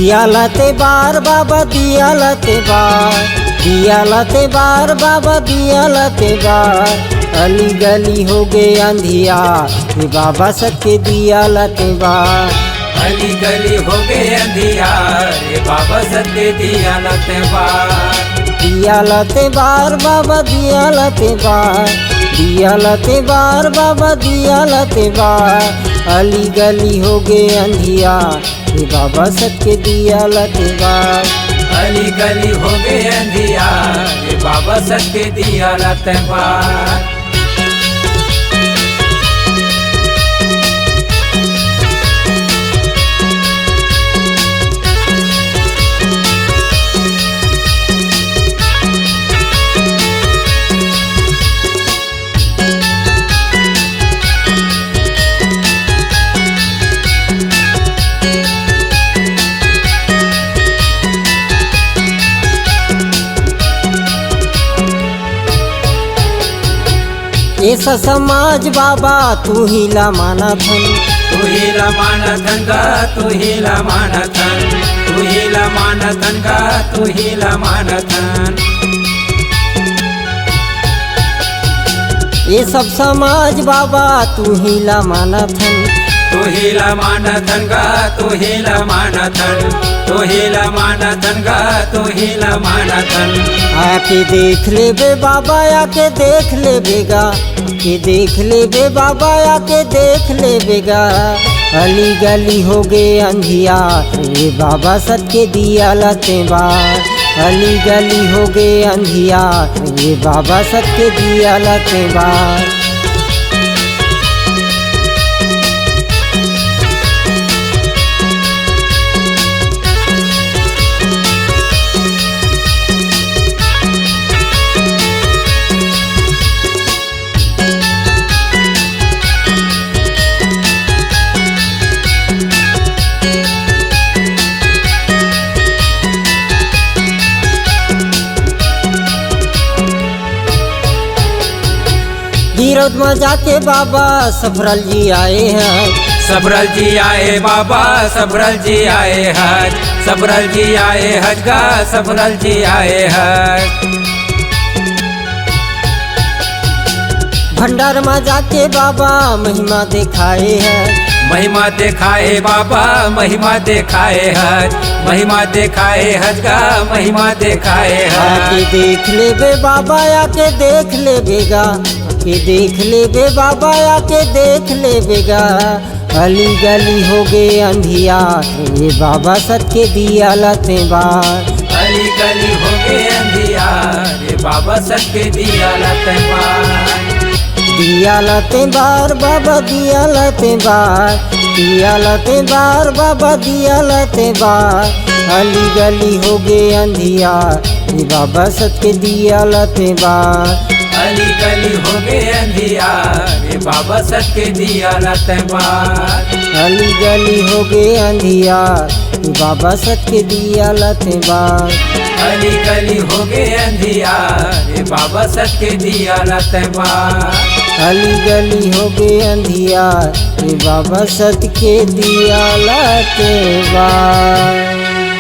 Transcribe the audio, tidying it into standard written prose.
दिया लाते बार बाबा दिया लाते बार, दिया लाते बार बाबा दिया लाते बार। अली गली हो गए अंधिया ये बाबा सबके दिया लाते बार। अली गली हो गए अंधियार ये बाबा सबके दिया लाते बार। दिया लाते बार बाबा दिया लाते बार, दिया लाते बार बाबा दिया लाते बार। अली गली हो गए अंधिया ये बाबा सबके दिया लाते बार। अली गली हो गए अंधियार ये बाबा सबके दिया लाते बार। ऐसा समाज बाबा तू ही ला माना थन, तू ही ला माना थन गा, तू ही ला माना थन, तू ही ला माना थन गा, तू ही ला माना थन। ये सब समाज बाबा तू ही ला माना थन, तू ही ला माना थन गा, तू ही ला माना थन, तू ही ला माना थन गा, तू ही ला माना थन। आके देख ले बे बाबा आके देख ले बेगा, के देख ले बे बाबा आके देख ले बेगा। अली गली हो गए अंधिया ये बाबा सबके दिया लाते बार। अली गली हो गए अंधिया ये बाबा सबके दिया लाते बार। गिरौद में जाके बाबा सफरल जी आए हैं, सबरल जी आए बाबा सबरल जी आए हज, सबरल जी आए हज गा, सबरल जी आए हज। भंडार में जाके बाबा महिमा दिखाए हैं, महिमा दिखाए बाबा महिमा दिखाए हज, महिमा दिखाए हज गा, महिमा दिखाए हज। आके देख ले बे बाबा आके देख ले बेगा, के देख ले बे बाबा आके देख ले बेगा। अली गली हो गए अंधिया ये बाबा सबके दिया लाते बार। अली गली हो गए अंधियार ये बाबा सबके दिया लाते बार। दिया लाते बार बाबा दिया लाते बार, दिया लाते बार बाबा दिया लाते बार। अली गली हो गए अंधिया ये बाबा सबके दिया लाते बार। अली गली हो गए अंधियार ये बाबा सबके दिया लाते बार। अली गली हो गए अंधिया ये बाबा सबके दिया लाते बार। अली गली हो गए अंधियार ये बाबा सबके दिया लाते बार। अली गली हो गए अंधिया ये बाबा सबके दिया लाते बार।